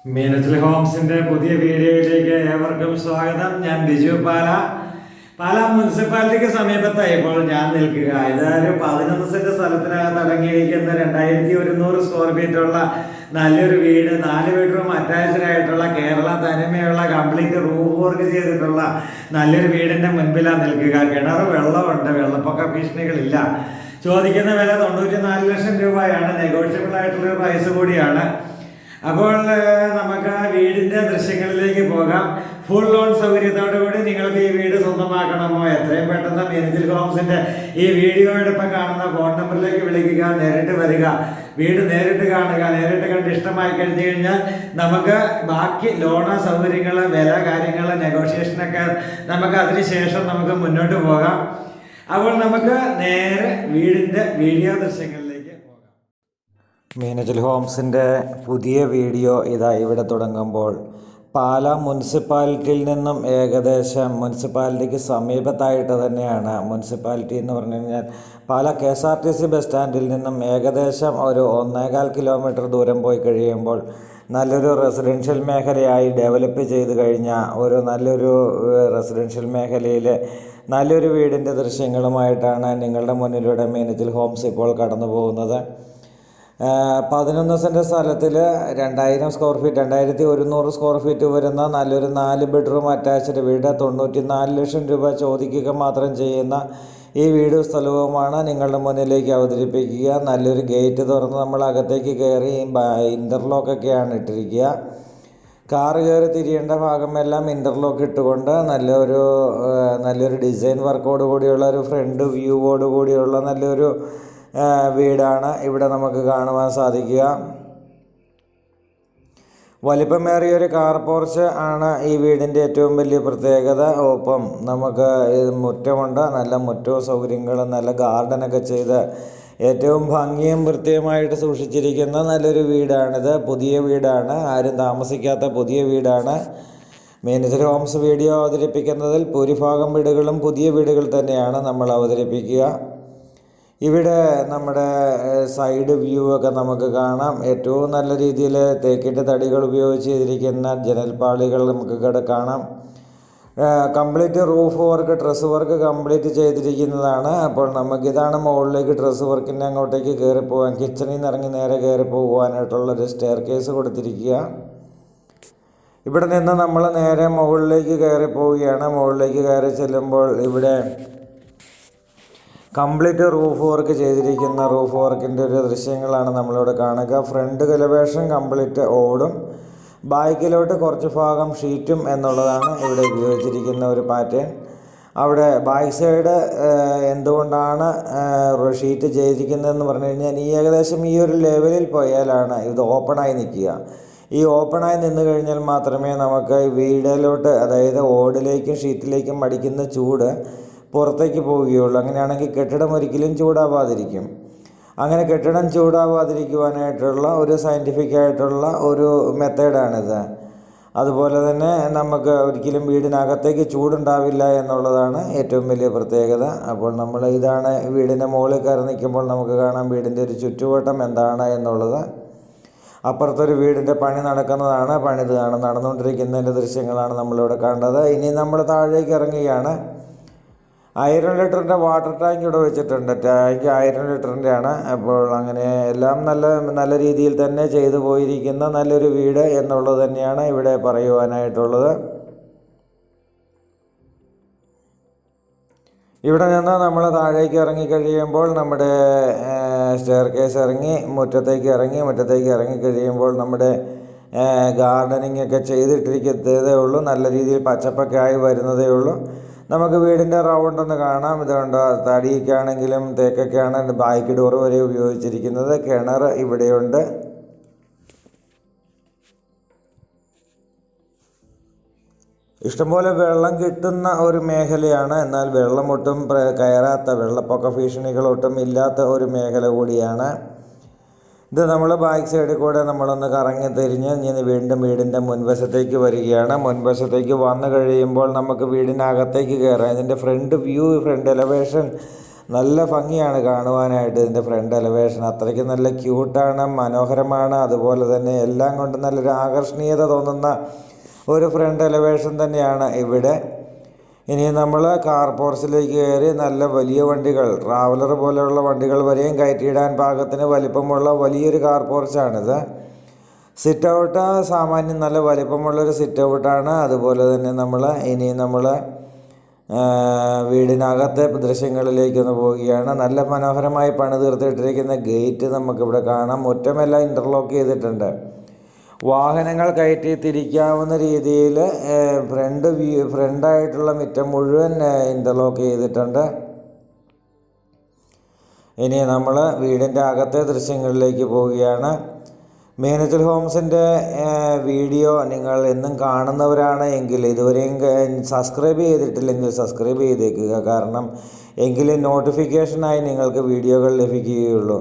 മീനച്ചിൽ ഹോംസിന്റെ പുതിയ വീഡിയോയിലേക്ക് ഏവർക്കും സ്വാഗതം. ഞാൻ ബിജു പാല മുനിസിപ്പാലിറ്റിക്ക് സമീപത്തായപ്പോൾ ഞാൻ നിൽക്കുക. ഇതൊരു 11 സെന്റ് സ്ഥലത്തിനകത്ത് അടങ്ങിയിരിക്കുന്ന 2100 സ്ക്വയർ ഫീറ്റുള്ള നല്ലൊരു വീട്, 4 ബെഡ്റൂം അറ്റാച്ച്ഡ് ആയിട്ടുള്ള കേരള തനിമയുള്ള കംപ്ലീറ്റ് റൂഫ് വർക്ക് ചെയ്തിട്ടുള്ള നല്ലൊരു വീടിന്റെ മുൻപിലാണ് നിൽക്കുക. കിണർ വെള്ളമുണ്ട്, വെള്ളപ്പൊക്ക ഭീഷണികളില്ല. ചോദിക്കുന്ന വില 94 ലക്ഷം രൂപയാണ്. നെഗോഷ്യബിൾ ആയിട്ടുള്ളൊരു പ്രൈസ് കൂടിയാണ്. അപ്പോൾ നമുക്ക് വീടിൻ്റെ ദൃശ്യങ്ങളിലേക്ക് പോകാം. ഫുൾ ലോൺ സൗകര്യത്തോടു കൂടി നിങ്ങൾക്ക് ഈ വീട് സ്വന്തമാക്കണമോ എത്രയും പെട്ടെന്ന് മീനച്ചിൽ ഹോംസിൻ്റെ ഈ വീഡിയോയോടൊപ്പം കാണുന്ന ഫോൺ നമ്പറിലേക്ക് വിളിക്കുക, നേരിട്ട് വരിക, വീട് നേരിട്ട് കാണുക. നേരിട്ട് കണ്ട് ഇഷ്ടമായി കഴിഞ്ഞു കഴിഞ്ഞാൽ നമുക്ക് ബാക്കി ലോണ് സൗകര്യങ്ങൾ, വില കാര്യങ്ങൾ, നെഗോഷിയേഷനൊക്കെ നമുക്ക് അതിനുശേഷം നമുക്ക് മുന്നോട്ട് പോകാം. അപ്പോൾ നമുക്ക് നേരെ വീടിൻ്റെ വീഡിയോ ദൃശ്യങ്ങളിലേക്ക് പോകാം. മീനച്ചിൽ ഹോംസിൻ്റെ പുതിയ വീഡിയോ ഇതാ ഇവിടെ തുടങ്ങുമ്പോൾ പാലാ മുനിസിപ്പാലിറ്റിയിൽ നിന്നും ഏകദേശം മുനിസിപ്പാലിറ്റിക്ക് സമീപത്തായിട്ട് തന്നെയാണ്. മുനിസിപ്പാലിറ്റി എന്ന് പറഞ്ഞു കഴിഞ്ഞാൽ പാലാ KSRTC ബസ് സ്റ്റാൻഡിൽ നിന്നും ഏകദേശം ഒരു 1.25 കിലോമീറ്റർ ദൂരം പോയി കഴിയുമ്പോൾ നല്ലൊരു റെസിഡൻഷ്യൽ മേഖലയായി ഡെവലപ്പ് ചെയ്ത് കഴിഞ്ഞ ഒരു നല്ലൊരു റെസിഡൻഷ്യൽ മേഖലയിൽ നല്ലൊരു വീടിൻ്റെ ദൃശ്യങ്ങളുമായിട്ടാണ് നിങ്ങളുടെ മുന്നിലൂടെ മീനച്ചിൽ ഹോംസ് ഇപ്പോൾ കടന്നു പോകുന്നത്. 11 സെൻറ്റ് സ്ഥലത്തിൽ 2000 സ്ക്വയർ ഫീറ്റ്, 2100 സ്ക്വയർ ഫീറ്റ് വരുന്ന നല്ലൊരു 4 ബെഡ്റൂം അറ്റാച്ച്ഡ് വീട്, 94 ലക്ഷം രൂപ ചോദിക്കുക മാത്രം ചെയ്യുന്ന ഈ വീടും സ്ഥലവുമാണ് നിങ്ങളുടെ മുന്നിലേക്ക് അവതരിപ്പിക്കുക. നല്ലൊരു ഗേറ്റ് തുറന്ന് നമ്മൾ അകത്തേക്ക് കയറി ഇൻ്റർലോക്കൊക്കെയാണ് ഇട്ടിരിക്കുക. കാറ് കയറി തിരിയേണ്ട ഭാഗമെല്ലാം ഇൻ്റർലോക്ക് ഇട്ടുകൊണ്ട് നല്ലൊരു ഡിസൈൻ വർക്കോട് കൂടിയുള്ള ഒരു ഫ്രണ്ട് വ്യൂവോട് കൂടിയുള്ള നല്ലൊരു വീടാണ് ഇവിടെ നമുക്ക് കാണുവാൻ സാധിക്കുക. വലിപ്പമേറിയൊരു കാർ പോർച്ച് ആണ് ഈ വീടിൻ്റെ ഏറ്റവും വലിയ പ്രത്യേകത. ഒപ്പം നമുക്ക് മുറ്റമുണ്ട്, നല്ല മുറ്റവും സൗകര്യങ്ങളും നല്ല ഗാർഡനൊക്കെ ചെയ്ത് ഏറ്റവും ഭംഗിയും വൃത്തിയുമായിട്ട് സൂക്ഷിച്ചിരിക്കുന്ന നല്ലൊരു വീടാണിത്. പുതിയ വീടാണ്, ആരും താമസിക്കാത്ത പുതിയ വീടാണ്. മീനച്ചിൽ ഹോംസ് വീഡിയോ അവതരിപ്പിക്കുന്നതിൽ ഭൂരിഭാഗം വീടുകളും പുതിയ വീടുകൾ തന്നെയാണ് നമ്മൾ അവതരിപ്പിക്കുക. ഇവിടെ നമ്മുടെ സൈഡ് വ്യൂ ഒക്കെ നമുക്ക് കാണാം. ഏറ്റവും നല്ല രീതിയിൽ തേക്കിൻ്റെ തടികൾ ഉപയോഗിച്ച് ചെയ്തിരിക്കുന്ന ജനൽപ്പാളികൾ നമുക്ക് ഇവിടെ കാണാം. Complete roof work, dress work complete ചെയ്തിരിക്കുന്നതാണ്. അപ്പോൾ നമുക്കിതാണ് മുകളിലേക്ക് ഡ്രസ്സ് വർക്കിൻ്റെ അങ്ങോട്ടേക്ക് കയറി പോകാൻ, കിച്ചണിൽ നിന്ന് ഇറങ്ങി നേരെ കയറി പോകുവാനായിട്ടുള്ളൊരു സ്റ്റെയർ കേസ് കൊടുത്തിരിക്കുക. ഇവിടെ നിന്ന് നമ്മൾ നേരെ മുകളിലേക്ക് കയറി പോവുകയാണ്. മുകളിലേക്ക് കയറി ചെല്ലുമ്പോൾ ഇവിടെ കംപ്ലീറ്റ് റൂഫ് വർക്ക് ചെയ്തിരിക്കുന്ന റൂഫ് വർക്കിൻ്റെ ഒരു ദൃശ്യങ്ങളാണ് നമ്മളിവിടെ കാണുക. ഫ്രണ്ട് എലിവേഷൻ കംപ്ലീറ്റ് ഓടും, ബാക്കിലോട്ട് കുറച്ച് ഭാഗം ഷീറ്റും എന്നുള്ളതാണ് ഇവിടെ ഉപയോഗിച്ചിരിക്കുന്ന ഒരു പാറ്റേൺ. അവിടെ ബാക്ക് സൈഡ് എന്തുകൊണ്ടാണ് ഷീറ്റ് ചെയ്തിരിക്കുന്നതെന്ന് പറഞ്ഞു കഴിഞ്ഞാൽ ഏകദേശം ഈ ഒരു ലെവലിൽ പോയാലാണ് ഇത് ഓപ്പണായി നിൽക്കുക. ഈ ഓപ്പണായി നിന്ന് കഴിഞ്ഞാൽ മാത്രമേ നമുക്ക് വീടിലോട്ട്, അതായത് ഓടിലേക്കും ഷീറ്റിലേക്കും അടിക്കുന്ന ചൂട് പുറത്തേക്ക് പോവുകയുള്ളൂ. അങ്ങനെയാണെങ്കിൽ കെട്ടിടം ഒരിക്കലും ചൂടാവാതിരിക്കും. അങ്ങനെ കെട്ടിടം ചൂടാവാതിരിക്കുവാനായിട്ടുള്ള ഒരു സയൻറ്റിഫിക് ആയിട്ടുള്ള ഒരു മെത്തേഡാണിത്. അതുപോലെ തന്നെ നമുക്ക് ഒരിക്കലും വീടിനകത്തേക്ക് ചൂടുണ്ടാവില്ല എന്നുള്ളതാണ് ഏറ്റവും വലിയ പ്രത്യേകത. അപ്പോൾ നമ്മൾ ഇതാണ് വീടിൻ്റെ മുകളിൽ കയറി നിൽക്കുമ്പോൾ നമുക്ക് കാണാം വീടിൻ്റെ ഒരു ചുറ്റുവട്ടം എന്താണ് എന്നുള്ളത്. അപ്പുറത്തൊരു വീടിൻ്റെ പണി നടന്നുകൊണ്ടിരിക്കുന്നതിൻ്റെ ദൃശ്യങ്ങളാണ് നമ്മളിവിടെ കണ്ടത്. ഇനി നമ്മൾ താഴേക്ക് ഇറങ്ങുകയാണ്. 1000 ലിറ്ററിൻ്റെ വാട്ടർ ടാങ്ക് ഇവിടെ വെച്ചിട്ടുണ്ട്. ടാങ്ക് 1000 ലിറ്ററിൻ്റെ ആണ്. അപ്പോൾ അങ്ങനെ എല്ലാം നല്ല രീതിയിൽ തന്നെ ചെയ്തു പോയിരിക്കുന്ന നല്ലൊരു വീട് എന്നുള്ളത് തന്നെയാണ് ഇവിടെ പറയുവാനായിട്ടുള്ളത്. ഇവിടെ നിന്ന് നമ്മൾ താഴേക്ക് ഇറങ്ങിക്കഴിയുമ്പോൾ നമ്മുടെ സ്റ്റെയർ കേസ് ഇറങ്ങി മുറ്റത്തേക്ക് ഇറങ്ങി കഴിയുമ്പോൾ നമ്മുടെ ഗാർഡനിങ് ഒക്കെ ചെയ്തിട്ടിരിക്കുന്നതേ ഉള്ളൂ. നല്ല രീതിയിൽ പച്ചപ്പൊക്കെ ആയി വരുന്നതേ ഉള്ളൂ. നമുക്ക് വീടിൻ്റെ റൗണ്ട് ഒന്ന് കാണാം. ഇതുകൊണ്ട് തടിയൊക്കെയാണെങ്കിലും തേക്കൊക്കെയാണ് ബാക്ക് ഡോർ വരെ ഉപയോഗിച്ചിരിക്കുന്നത്. കിണർ ഇവിടെയുണ്ട്. ഇഷ്ടംപോലെ വെള്ളം കിട്ടുന്ന ഒരു മേഖലയാണ്. എന്നാൽ വെള്ളമൊട്ടും കയറാത്ത, വെള്ളപ്പൊക്ക ഭീഷണികളൊട്ടും ഇല്ലാത്ത ഒരു മേഖല കൂടിയാണ് ഇത്. നമ്മൾ ബാക്ക് സൈഡിൽ കൂടെ നമ്മളൊന്ന് കറങ്ങി തിരിഞ്ഞ് ഇനി വീണ്ടും വീടിൻ്റെ മുൻവശത്തേക്ക് വരികയാണ്. മുൻവശത്തേക്ക് വന്നു കഴിയുമ്പോൾ നമുക്ക് വീടിനകത്തേക്ക് കയറാം. ഇതിൻ്റെ ഫ്രണ്ട് വ്യൂ, ഫ്രണ്ട് എലവേഷൻ നല്ല ഭംഗിയാണ് കാണുവാനായിട്ട്. ഇതിൻ്റെ ഫ്രണ്ട് എലവേഷൻ അത്രയ്ക്ക് നല്ല ക്യൂട്ടാണ്, മനോഹരമാണ്. അതുപോലെ തന്നെ എല്ലാം കൊണ്ട് നല്ലൊരു ആകർഷണീയത തോന്നുന്ന ഒരു ഫ്രണ്ട് എലവേഷൻ തന്നെയാണ് ഇവിടെ. ഇനി നമ്മൾ കാർ പോർച്ചിലേക്ക് കയറി നല്ല വലിയ വണ്ടികൾ, ട്രാവലർ പോലെയുള്ള വണ്ടികൾ വരെയും കയറ്റിയിടാൻ പാകത്തിന് വലിപ്പമുള്ള വലിയൊരു കാർ പോർച്ചാണിത്. സിറ്റ് ഔട്ട് സാമാന്യം നല്ല വലിപ്പമുള്ളൊരു സിറ്റ് ഔട്ടാണ്. അതുപോലെ തന്നെ നമ്മൾ വീടിനകത്തെ ദൃശ്യങ്ങളിലേക്കൊന്ന് പോവുകയാണ്. നല്ല മനോഹരമായി പണി തീർത്തിട്ടിരിക്കുന്ന ഗേറ്റ് നമുക്കിവിടെ കാണാം. മുറ്റമെല്ലാം ഇൻ്റർലോക്ക് ചെയ്തിട്ടുണ്ട്. വാഹനങ്ങൾ കയറ്റി തിരിക്കാവുന്ന രീതിയിൽ ഫ്രണ്ടായിട്ടുള്ള മുറ്റം മുഴുവൻ ഇൻ്റർലോക്ക് ചെയ്തിട്ടുണ്ട്. ഇനി നമ്മൾ വീടിൻ്റെ അകത്തെ ദൃശ്യങ്ങളിലേക്ക് പോവുകയാണ്. മീനച്ചൽ ഹോംസിൻ്റെ വീഡിയോ നിങ്ങൾ എന്നും കാണുന്നവരാണ് എങ്കിൽ ഇതുവരെയും സബ്സ്ക്രൈബ് ചെയ്തിട്ടില്ലെങ്കിൽ സബ്സ്ക്രൈബ് ചെയ്തേക്കുക. കാരണം എങ്കിലും നോട്ടിഫിക്കേഷനായി നിങ്ങൾക്ക് വീഡിയോകൾ ലഭിക്കുകയുള്ളൂ.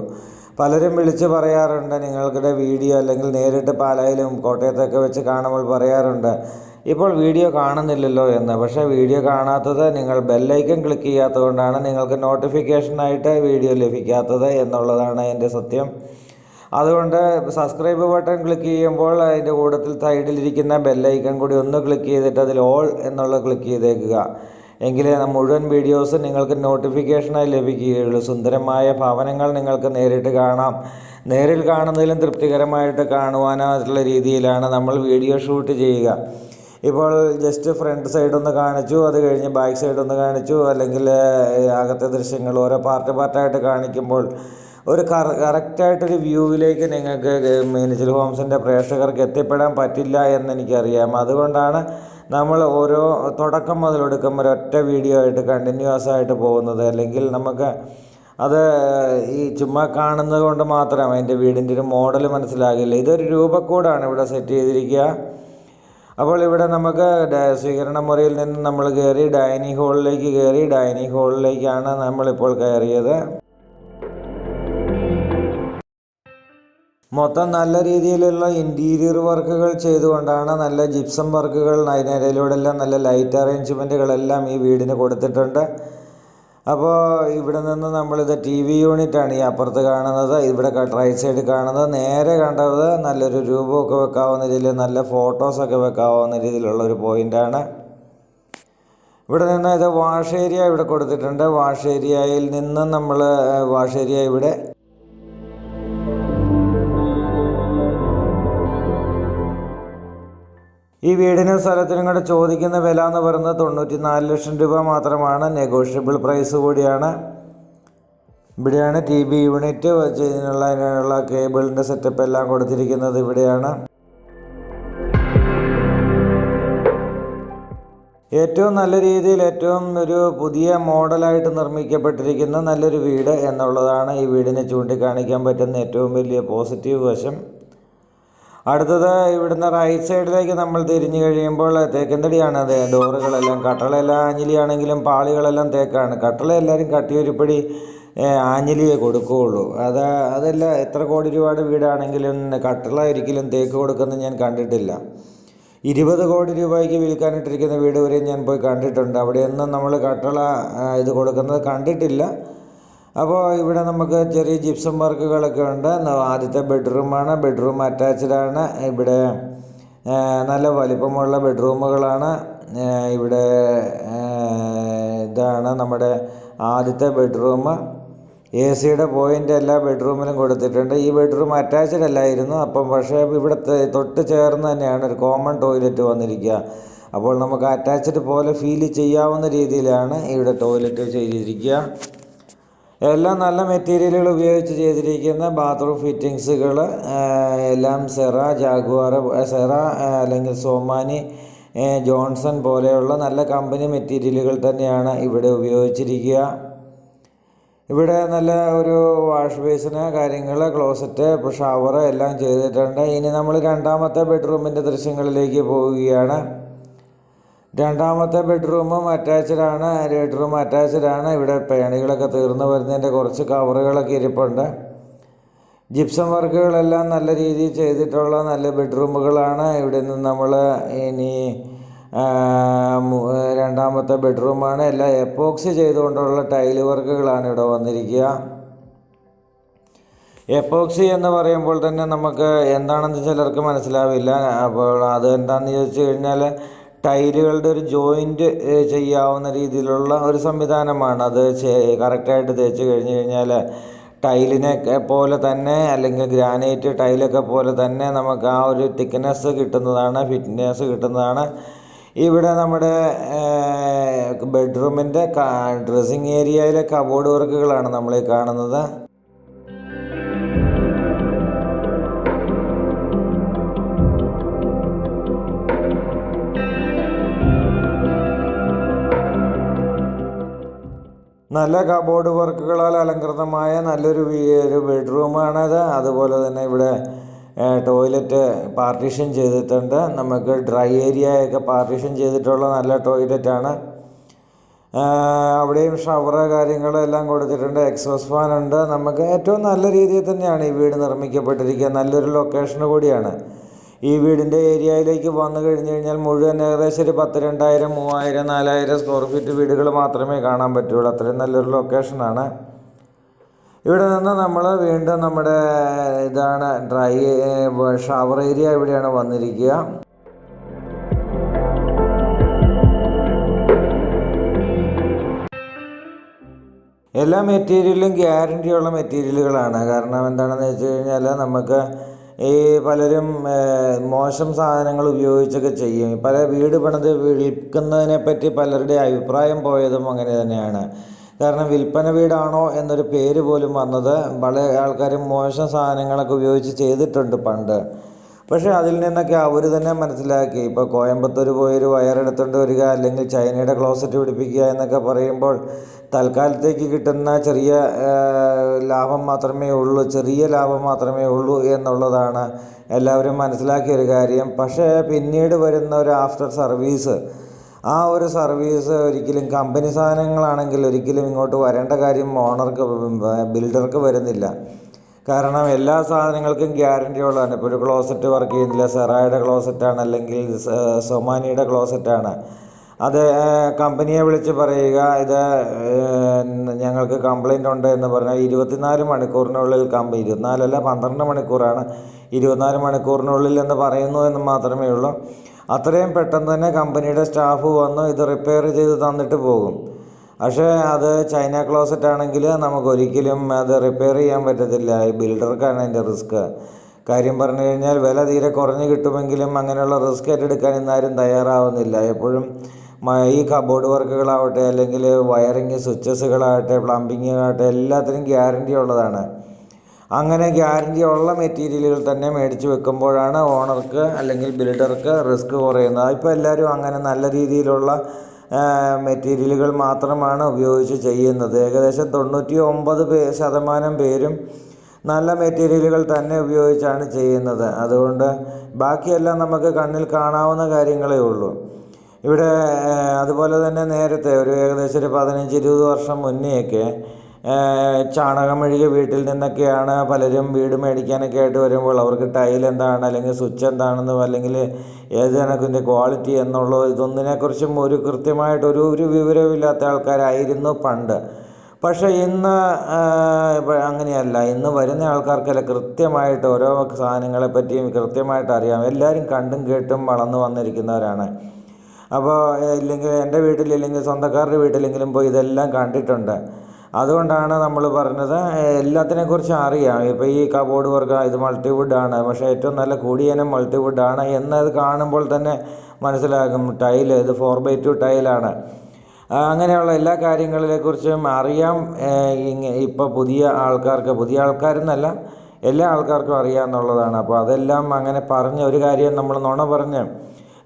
പലരും വിളിച്ച് പറയാറുണ്ട്, നിങ്ങളുടെ വീഡിയോ അല്ലെങ്കിൽ നേരിട്ട് പാലായിലും കോട്ടയത്തൊക്കെ വെച്ച് കാണുമ്പോൾ പറയാറുണ്ട്, ഇപ്പോൾ വീഡിയോ കാണുന്നില്ലല്ലോ എന്ന്. പക്ഷേ വീഡിയോ കാണാത്തത് നിങ്ങൾ ബെല്ലൈക്കൺ ക്ലിക്ക് ചെയ്യാത്തത് കൊണ്ടാണ് നിങ്ങൾക്ക് നോട്ടിഫിക്കേഷനായിട്ട് വീഡിയോ ലഭിക്കാത്തത് എന്നുള്ളതാണ് എൻ്റെ സത്യം. അതുകൊണ്ട് സബ്സ്ക്രൈബ് ബട്ടൺ ക്ലിക്ക് ചെയ്യുമ്പോൾ അതിൻ്റെ കൂട്ടത്തിൽ സൈഡിലിരിക്കുന്ന ബെല്ലൈക്കൺ കൂടി ഒന്ന് ക്ലിക്ക് ചെയ്തിട്ട് അതിൽ ഓൾ എന്നുള്ള ക്ലിക്ക് ചെയ്തേക്കുക. എങ്കിലേ മുഴുവൻ വീഡിയോസ് നിങ്ങൾക്ക് നോട്ടിഫിക്കേഷനായി ലഭിക്കുകയുള്ളൂ. സുന്ദരമായ ഭവനങ്ങൾ നിങ്ങൾക്ക് നേരിട്ട് കാണാം. നേരിൽ കാണുന്നതിലും തൃപ്തികരമായിട്ട് കാണുവാനായിട്ടുള്ള രീതിയിലാണ് നമ്മൾ വീഡിയോ ഷൂട്ട് ചെയ്യുക. ഇപ്പോൾ ജസ്റ്റ് ഫ്രണ്ട് സൈഡൊന്ന് കാണിച്ചു, അത് കഴിഞ്ഞ് ബാക്ക് സൈഡൊന്ന് കാണിച്ചു, അല്ലെങ്കിൽ അകത്തെ ദൃശ്യങ്ങൾ ഓരോ പാർട്ടായിട്ട് കാണിക്കുമ്പോൾ ഒരു കറക്റ്റായിട്ടൊരു വ്യൂവിലേക്ക് നിങ്ങൾക്ക് മീനച്ചൽ ഹോംസിൻ്റെ പ്രേക്ഷകർക്ക് എത്തിപ്പെടാൻ പറ്റില്ല എന്നെനിക്കറിയാം. അതുകൊണ്ടാണ് നമ്മൾ ഓരോ തുടക്കം മുതൽ ഒടുക്കം ഒരൊറ്റ വീഡിയോ ആയിട്ട് കണ്ടിന്യൂസ് ആയിട്ട് പോകുന്നത്. അല്ലെങ്കിൽ നമുക്ക് അത് ഈ ചുമ്മാ കാണുന്നത് കൊണ്ട് മാത്രം അതിൻ്റെ വീടിൻ്റെ ഒരു മോഡൽ മനസ്സിലാകില്ല. ഇതൊരു രൂപക്കൂടാണ് ഇവിടെ സെറ്റ് ചെയ്തിരിക്കുക. അപ്പോൾ ഇവിടെ നമുക്ക് സ്വീകരണ മുറിയിൽ നിന്ന് നമ്മൾ കയറി ഡൈനിങ് ഹാളിലേക്കാണ് നമ്മളിപ്പോൾ കയറിയത്. മൊത്തം നല്ല രീതിയിലുള്ള ഇൻറ്റീരിയർ വർക്കുകൾ ചെയ്തുകൊണ്ടാണ്, നല്ല ജിപ്സം വർക്കുകൾ അതിനിടയിലൂടെല്ലാം നല്ല ലൈറ്റ് അറേഞ്ച്മെൻറ്റുകളെല്ലാം ഈ വീടിന് കൊടുത്തിട്ടുണ്ട്. അപ്പോൾ ഇവിടെ നിന്ന് നമ്മളിത് TV യൂണിറ്റാണ് ഈ അപ്പുറത്ത് കാണുന്നത്. ഇവിടെ റൈറ്റ് സൈഡ് കാണുന്നത്. നേരെ കണ്ടത് നല്ലൊരു രൂപമൊക്കെ വെക്കാവുന്ന രീതിയിൽ, നല്ല ഫോട്ടോസൊക്കെ വെക്കാവുന്ന രീതിയിലുള്ളൊരു പോയിൻ്റാണ്. ഇവിടെ നിന്ന് ഇത് വാഷ് ഏരിയ ഇവിടെ കൊടുത്തിട്ടുണ്ട്. വാഷ് ഏരിയയിൽ നിന്ന് നമ്മൾ വാഷ് ഏരിയ ഇവിടെ. ഈ വീടിനും സ്ഥലത്തിനും കൂടെ ചോദിക്കുന്ന വില എന്ന് പറയുന്നത് 94 ലക്ഷം രൂപ മാത്രമാണ്. നെഗോഷ്യബിൾ പ്രൈസ് കൂടിയാണ്. ഇവിടെയാണ് TV യൂണിറ്റ് അതിനുള്ള കേബിളിൻ്റെ സെറ്റപ്പ് എല്ലാം കൊടുത്തിരിക്കുന്നത് ഇവിടെയാണ്. ഏറ്റവും നല്ല രീതിയിൽ ഏറ്റവും ഒരു പുതിയ മോഡലായിട്ട് നിർമ്മിക്കപ്പെട്ടിരിക്കുന്ന നല്ലൊരു വീട് എന്നുള്ളതാണ് ഈ വീടിനെ ചൂണ്ടിക്കാണിക്കാൻ പറ്റുന്ന ഏറ്റവും വലിയ പോസിറ്റീവ് വശം. അടുത്തത് ഇവിടുന്ന് റൈറ്റ് സൈഡിലേക്ക് നമ്മൾ തിരിഞ്ഞു കഴിയുമ്പോൾ തേക്കന്തടിയാണ്. അത് ഡോറുകളെല്ലാം, കട്ടളയെല്ലാം ആഞ്ഞിലിയാണെങ്കിലും പാളികളെല്ലാം തേക്കാണ്. കട്ടള എല്ലാവരും കട്ടിയൊരുപ്പടി ആഞ്ഞിലിയെ കൊടുക്കുകയുള്ളൂ. അതല്ല എത്ര കോടി രൂപയുടെ വീടാണെങ്കിലും കട്ടള ഒരിക്കലും തേക്ക് കൊടുക്കുന്നത് ഞാൻ കണ്ടിട്ടില്ല. 20 കോടി രൂപയ്ക്ക് വിൽക്കാനിട്ടിരിക്കുന്ന വീട് വരെ ഞാൻ പോയി കണ്ടിട്ടുണ്ട്. അവിടെയൊന്നും നമ്മൾ കട്ടള ഇത് കൊടുക്കുന്നത് കണ്ടിട്ടില്ല. അപ്പോൾ ഇവിടെ നമുക്ക് ചെറിയ ജിപ്സം വർക്കുകളൊക്കെ ഉണ്ട്. ആദ്യത്തെ ബെഡ്റൂമാണ്. ബെഡ്റൂം അറ്റാച്ച്ഡാണ്. ഇവിടെ നല്ല വലിപ്പമുള്ള ബെഡ്റൂമുകളാണ്. ഇവിടെ ഇതാണ് നമ്മുടെ ആദ്യത്തെ ബെഡ്റൂം. AC-യുടെ പോയിൻ്റ് എല്ലാ ബെഡ്റൂമിലും കൊടുത്തിട്ടുണ്ട്. ഈ ബെഡ്റൂം അറ്റാച്ച്ഡ് അല്ലായിരുന്നു. പക്ഷേ ഇവിടെ തൊട്ട് ചേർന്ന് തന്നെയാണ് ഒരു കോമൺ ടോയ്ലറ്റ് വന്നിരിക്കുക. അപ്പോൾ നമുക്ക് അറ്റാച്ച്ഡ് പോലെ ഫീൽ ചെയ്യാവുന്ന രീതിയിലാണ് ഇവിടെ ടോയ്ലറ്റ് ചെയ്തിരിക്കുക. എല്ലാം നല്ല മെറ്റീരിയലുകൾ ഉപയോഗിച്ച് ചെയ്തിരിക്കുന്ന ബാത്റൂം ഫിറ്റിങ്സുകൾ എല്ലാം സെറ അല്ലെങ്കിൽ സോമാനി, ജോൺസൺ പോലെയുള്ള നല്ല കമ്പനി മെറ്റീരിയലുകൾ തന്നെയാണ് ഇവിടെ ഉപയോഗിച്ചിരിക്കുക. ഇവിടെ നല്ല ഒരു വാഷ് ബേസിന് കാര്യങ്ങൾ, ക്ലോസറ്റ്, ഷവർ എല്ലാം ചെയ്തിട്ടുണ്ട്. ഇനി നമ്മൾ രണ്ടാമത്തെ ബെഡ്റൂമിൻ്റെ ദൃശ്യങ്ങളിലേക്ക് പോവുകയാണ്. രണ്ടാമത്തെ ബെഡ്റൂമും അറ്റാച്ച്ഡാണ്. ഇവിടെ പേണികളൊക്കെ തീർന്നു വരുന്നതിൻ്റെ കുറച്ച് കവറുകളൊക്കെ ഇരിപ്പുണ്ട്. ജിപ്സം വർക്കുകളെല്ലാം നല്ല രീതിയിൽ ചെയ്തിട്ടുള്ള നല്ല ബെഡ്റൂമുകളാണ്. ഇവിടെ നിന്ന് നമ്മൾ ഇനി രണ്ടാമത്തെ ബെഡ്റൂമാണ്. എല്ലാം എപ്പോക്സി ചെയ്തുകൊണ്ടുള്ള ടൈല് വർക്കുകളാണ് ഇവിടെ വന്നിരിക്കുക. എപ്പോക്സി എന്ന് പറയുമ്പോൾ തന്നെ നമുക്ക് എന്താണെന്ന് ചിലർക്ക് മനസ്സിലാവില്ല. അപ്പോൾ അത് എന്താണെന്ന് ചോദിച്ചു കഴിഞ്ഞാൽ ടൈലുകളുടെ ഒരു ജോയിൻറ്റ് ചെയ്യാവുന്ന രീതിയിലുള്ള ഒരു സംവിധാനമാണ്. അത് കറക്റ്റായിട്ട് തേച്ച് കഴിഞ്ഞ് കഴിഞ്ഞാൽ ടൈലിനെ പോലെ തന്നെ, അല്ലെങ്കിൽ ഗ്രാനൈറ്റ് ടൈലൊക്കെ പോലെ തന്നെ നമുക്ക് ആ ഒരു തിക്നെസ് കിട്ടുന്നതാണ്, ഫിറ്റ്നസ് കിട്ടുന്നതാണ്. ഇവിടെ നമ്മുടെ ബെഡ്റൂമിൻ്റെ ഡ്രസ്സിങ് ഏരിയയിലെ കബോർഡ് വർക്കുകളാണ് നമ്മൾ ഈ കാണുന്നത്. നല്ല കബോർഡ് വർക്കുകളാൽ അലങ്കൃതമായ നല്ലൊരു ബെഡ്റൂമാണത്. അതുപോലെ തന്നെ ഇവിടെ ടോയ്ലറ്റ് പാർട്ടീഷൻ ചെയ്തിട്ടുണ്ട്. നമുക്ക് ഡ്രൈ ഏരിയയൊക്കെ പാർട്ടീഷൻ ചെയ്തിട്ടുള്ള നല്ല ടോയ്ലറ്റാണ്. അവിടെയും ഷവറ് കാര്യങ്ങളെല്ലാം കൊടുത്തിട്ടുണ്ട്. എക്സോസ് ഫാൻ ഉണ്ട്. നമുക്ക് ഏറ്റവും നല്ല രീതിയിൽ തന്നെയാണ് ഈ വീട് നിർമ്മിക്കപ്പെട്ടിരിക്കുക. നല്ലൊരു ലൊക്കേഷന് കൂടിയാണ്. ഈ വീടിൻ്റെ ഏരിയയിലേക്ക് വന്നു കഴിഞ്ഞ് കഴിഞ്ഞാൽ മുഴുവൻ ഏകദേശം ഒരു 10, 2000, 3000, 4000 സ്ക്വയർ ഫീറ്റ് വീടുകൾ മാത്രമേ കാണാൻ പറ്റുള്ളൂ. അത്രയും നല്ലൊരു ലൊക്കേഷനാണ്. ഇവിടെ നിന്ന് നമ്മൾ വീണ്ടും നമ്മുടെ ഇതാണ് ഷവർ ഏരിയ ഇവിടെയാണ് വന്നിരിക്കുക. എല്ലാ മെറ്റീരിയലും ഗ്യാരണ്ടിയുള്ള മെറ്റീരിയലുകളാണ്. കാരണം എന്താണെന്ന് വെച്ച് കഴിഞ്ഞാൽ നമുക്ക് ഈ പലരും മോശം സാധനങ്ങൾ ഉപയോഗിച്ചൊക്കെ ചെയ്യും. പല വീട് പണിത് വിൽക്കുന്നതിനെപ്പറ്റി പലരുടെ അഭിപ്രായം പോയതും അങ്ങനെ തന്നെയാണ്. കാരണം വിൽപ്പന വീടാണോ എന്നൊരു പേര് പോലും വന്നത് പല ആൾക്കാരും മോശം സാധനങ്ങളൊക്കെ ഉപയോഗിച്ച് ചെയ്തിട്ടുണ്ട് പണ്ട്. പക്ഷേ അതിൽ നിന്നൊക്കെ അവർ തന്നെ മനസ്സിലാക്കി. ഇപ്പോൾ കോയമ്പത്തൂർ പോയൊരു വയറെടുത്തുകൊണ്ട് വരിക, അല്ലെങ്കിൽ ചൈനയുടെ ക്ലോസറ്റ് പിടിപ്പിക്കുക എന്നൊക്കെ പറയുമ്പോൾ തൽക്കാലത്തേക്ക് കിട്ടുന്ന ചെറിയ ലാഭം മാത്രമേ ഉള്ളൂ എന്നുള്ളതാണ് എല്ലാവരും മനസ്സിലാക്കിയൊരു കാര്യം. പക്ഷേ പിന്നീട് വരുന്ന ഒരു ആഫ്റ്റർ സർവീസ്, ആ ഒരു സർവീസ് ഒരിക്കലും കമ്പനി സാധനങ്ങളാണെങ്കിൽ ഒരിക്കലും ഇങ്ങോട്ട് വരേണ്ട കാര്യം ബിൽഡർക്ക് വരുന്നില്ല. കാരണം എല്ലാ സാധനങ്ങൾക്കും ഗ്യാരണ്ടി ഉള്ളതാണ്. ഇപ്പോൾ ഒരു ക്ലോസറ്റ് വർക്ക് ചെയ്യുന്നില്ല, സെറായുടെ ക്ലോസറ്റാണ് അല്ലെങ്കിൽ സൊമാനിയുടെ ക്ലോസറ്റാണ്, അത് കമ്പനിയെ വിളിച്ച് പറയുക ഇത് ഞങ്ങൾക്ക് കംപ്ലൈൻ്റ് ഉണ്ട് എന്ന് പറഞ്ഞാൽ 24 മണിക്കൂറിനുള്ളിൽ 24 അല്ല 12 മണിക്കൂറാണ്, 24 മണിക്കൂറിനുള്ളിൽ എന്ന് പറയുന്നു എന്ന് മാത്രമേ ഉള്ളൂ. അത്രയും പെട്ടെന്ന് തന്നെ കമ്പനിയുടെ സ്റ്റാഫ് വന്ന് ഇത് റിപ്പയർ ചെയ്ത് തന്നിട്ട് പോകും. പക്ഷേ അത് ചൈന ക്ലോസറ്റ് ആണെങ്കിൽ നമുക്കൊരിക്കലും അത് റിപ്പയർ ചെയ്യാൻ പറ്റത്തില്ല. ഈ ബിൽഡർക്കാണ് അതിൻ്റെ റിസ്ക്. കാര്യം പറഞ്ഞു കഴിഞ്ഞാൽ വില തീരെ കുറഞ്ഞ് കിട്ടുമെങ്കിലും അങ്ങനെയുള്ള റിസ്ക് ഏറ്റെടുക്കാൻ ഇന്നാരും തയ്യാറാവുന്നില്ല. എപ്പോഴും ഈ കബോർഡ് വർക്കുകളാവട്ടെ, അല്ലെങ്കിൽ വയറിങ് സ്വിച്ചസുകളാകട്ടെ, പ്ലംബിങ്ങാകട്ടെ, എല്ലാത്തിനും ഗ്യാരണ്ടി ഉള്ളതാണ്. അങ്ങനെ ഗ്യാരണ്ടി ഉള്ള മെറ്റീരിയലുകൾ തന്നെ മേടിച്ച് വെക്കുമ്പോഴാണ് ഓണർക്ക് അല്ലെങ്കിൽ ബിൽഡർക്ക് റിസ്ക് കുറയുന്നത്. ഇപ്പോൾ എല്ലാവരും അങ്ങനെ നല്ല രീതിയിലുള്ള മെറ്റീരിയലുകൾ മാത്രമാണ് ഉപയോഗിച്ച് ചെയ്യുന്നത്. ഏകദേശം 99% പേരും നല്ല മെറ്റീരിയലുകൾ തന്നെ ഉപയോഗിച്ചാണ് ചെയ്യുന്നത്. അതുകൊണ്ട് ബാക്കിയെല്ലാം നമുക്ക് കണ്ണിൽ കാണാവുന്ന കാര്യങ്ങളേ ഉള്ളൂ. ഇവിടെ അതുപോലെ തന്നെ നേരത്തെ ഒരു ഏകദേശം ഒരു 15-20 വർഷം മുന്നെയൊക്കെ ചാണകം മെഴുകിയ വീട്ടിൽ നിന്നൊക്കെയാണ് പലരും വീട് മേടിക്കാനൊക്കെ ആയിട്ട് വരുമ്പോൾ അവർക്ക് ടൈൽ എന്താണ്, അല്ലെങ്കിൽ സ്വിച്ച് എന്താണെന്നും, അല്ലെങ്കിൽ ഏത് കണക്കിൻ്റെ ക്വാളിറ്റി എന്നുള്ളത് ഇതൊന്നിനെക്കുറിച്ചും കൃത്യമായിട്ടൊരു വിവരമില്ലാത്ത ആൾക്കാരായിരുന്നു പണ്ട്. പക്ഷേ ഇന്ന് അങ്ങനെയല്ല. ഇന്ന് വരുന്ന ആൾക്കാർക്കല്ല കൃത്യമായിട്ട് ഓരോ സാധനങ്ങളെ പറ്റിയും കൃത്യമായിട്ട് അറിയാം. എല്ലാവരും കണ്ടും കേട്ടും വളർന്നു വന്നിരിക്കുന്നവരാണ്. അപ്പോൾ ഇല്ലെങ്കിൽ എൻ്റെ വീട്ടിലില്ലെങ്കിൽ സ്വന്തക്കാരുടെ വീട്ടിലെങ്കിലും പോയി ഇതെല്ലാം കണ്ടിട്ടുണ്ട്. അതുകൊണ്ടാണ് നമ്മൾ പറഞ്ഞത് എല്ലാത്തിനെക്കുറിച്ചും അറിയാം. ഇപ്പോൾ ഈ കബോർഡ് വർക്ക് ഇത് മൾട്ടിവുഡാണ്, പക്ഷേ ഏറ്റവും നല്ല കൂടിയനം മൾട്ടിവുഡാണ് എന്നത് കാണുമ്പോൾ തന്നെ മനസ്സിലാകും. ടൈല് ഇത് 4x2 ടൈലാണ്. അങ്ങനെയുള്ള എല്ലാ കാര്യങ്ങളെക്കുറിച്ചും അറിയാം. ഇപ്പോൾ പുതിയ ആൾക്കാരെന്നല്ല എല്ലാ ആൾക്കാർക്കും അറിയാമെന്നുള്ളതാണ്. അപ്പോൾ അതെല്ലാം അങ്ങനെ പറഞ്ഞ ഒരു കാര്യം നമ്മൾ നുണ പറഞ്ഞ്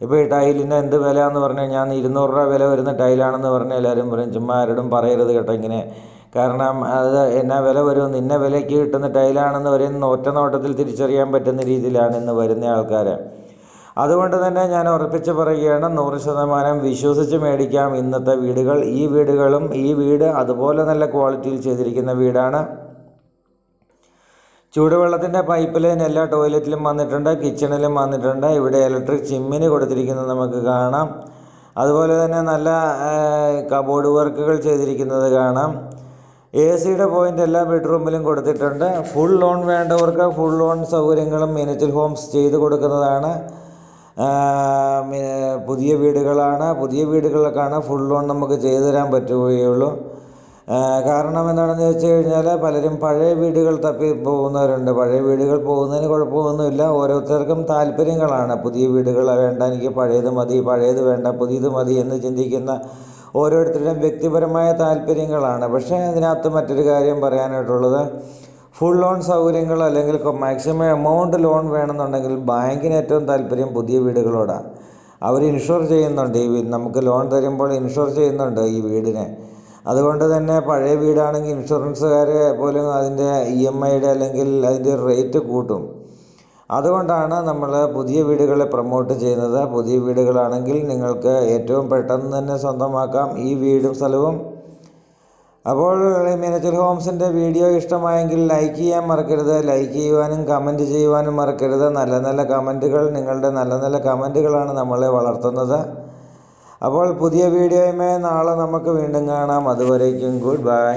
ഇപ്പോൾ ഈ ടൈലിന് എന്ത് വില എന്ന് പറഞ്ഞാൽ ഞാൻ 200 രൂപ വില വരുന്ന ടൈലാണെന്ന് പറഞ്ഞാൽ എല്ലാവരും പറയും ചുമ്മാ ആരോടും പറയരുത് കേട്ടോ ഇങ്ങനെ. കാരണം അത് എന്നാ വില വരും, ഇന്ന വിലയ്ക്ക് കിട്ടുന്ന ടൈലാണെന്ന് പറയുന്ന ഒറ്റ നോട്ടത്തിൽ തിരിച്ചറിയാൻ പറ്റുന്ന രീതിയിലാണ് ഇന്ന് വരുന്ന ആൾക്കാർ. അതുകൊണ്ട് തന്നെ ഞാൻ ഉറപ്പിച്ച് പറയുകയാണ്, 100% വിശ്വസിച്ച് മേടിക്കാം ഇന്നത്തെ വീടുകൾ. ഈ വീട് അതുപോലെ നല്ല ക്വാളിറ്റിയിൽ ചെയ്തിരിക്കുന്ന വീടാണ്. ചൂടുവെള്ളത്തിൻ്റെ പൈപ്പ് ലൈൻ എല്ലാ ടോയ്ലറ്റിലും വന്നിട്ടുണ്ട്, കിച്ചണിലും വന്നിട്ടുണ്ട്. ഇവിടെ ഇലക്ട്രിക് ചിമ്മിനി കൊടുത്തിരിക്കുന്നത് നമുക്ക് കാണാം. അതുപോലെ തന്നെ നല്ല കബോർഡ് വർക്കുകൾ ചെയ്തിരിക്കുന്നത് കാണാം. AC-യുടെ പോയിൻ്റ് എല്ലാ ബെഡ്റൂമിലും കൊടുത്തിട്ടുണ്ട്. ഫുൾ ലോൺ വേണ്ടവർക്ക് ഫുൾ ലോൺ സൗകര്യങ്ങളും മീനച്ചിൽ ഹോംസ് ചെയ്ത് കൊടുക്കുന്നതാണ്. പുതിയ വീടുകളാണ്. പുതിയ വീടുകൾക്കാണ് ഫുൾ ലോൺ നമുക്ക് ചെയ്തു തരാൻ പറ്റുകയുള്ളൂ. കാരണം എന്താണെന്ന് വെച്ച് കഴിഞ്ഞാൽ പലരും പഴയ വീടുകൾ തപ്പി പോകുന്നവരുണ്ട്. പഴയ വീടുകൾ പോകുന്നതിന് കുഴപ്പമൊന്നുമില്ല. ഓരോരുത്തർക്കും താല്പര്യങ്ങളാണ്. പുതിയ വീടുകൾ വേണ്ട, എനിക്ക് പഴയത് മതി, പഴയത് വേണ്ട, പുതിയത് മതി എന്ന് ചിന്തിക്കുന്ന ഓരോരുത്തരുടെയും വ്യക്തിപരമായ താല്പര്യങ്ങളാണ്. പക്ഷേ അതിനകത്ത് മറ്റൊരു കാര്യം പറയാനായിട്ടുള്ളത്, ഫുൾ ലോൺ സൗകര്യങ്ങൾ അല്ലെങ്കിൽ മാക്സിമം എമൗണ്ട് ലോൺ വേണമെന്നുണ്ടെങ്കിൽ ബാങ്കിന് ഏറ്റവും താല്പര്യം പുതിയ വീടുകളോടാണ്. അവർ ഇൻഷുർ ചെയ്യുന്നുണ്ട്. നമുക്ക് ലോൺ തരുമ്പോൾ ഇൻഷുർ ചെയ്യുന്നുണ്ട് ഈ വീടിനെ. അതുകൊണ്ട് തന്നെ പഴയ വീടാണെങ്കിൽ ഇൻഷുറൻസുകാർ പോലും അതിൻ്റെ EMI-യുടെ അല്ലെങ്കിൽ അതിൻ്റെ റേറ്റ് കൂട്ടും. അതുകൊണ്ടാണ് നമ്മൾ പുതിയ വീടുകളെ പ്രൊമോട്ട് ചെയ്യുന്നത്. പുതിയ വീടുകളാണെങ്കിൽ നിങ്ങൾക്ക് ഏറ്റവും പെട്ടെന്ന് തന്നെ സ്വന്തമാക്കാം ഈ വീടും സ്ഥലവും. അപ്പോൾ മീനച്ചിൽ ഹോംസിൻ്റെ വീഡിയോ ഇഷ്ടമായെങ്കിൽ ലൈക്ക് ചെയ്യാൻ മറക്കരുത്. ലൈക്ക് ചെയ്യുവാനും കമൻറ്റ് ചെയ്യുവാനും മറക്കരുത്. നല്ല നല്ല കമൻറ്റുകൾ, നിങ്ങളുടെ നല്ല നല്ല കമൻറ്റുകളാണ് നമ്മളെ വളർത്തുന്നത്. അപ്പോൾ പുതിയ വീഡിയോയുമായി നാളെ നമുക്ക് വീണ്ടും കാണാം. അതുവരേക്കും ഗുഡ് ബൈ.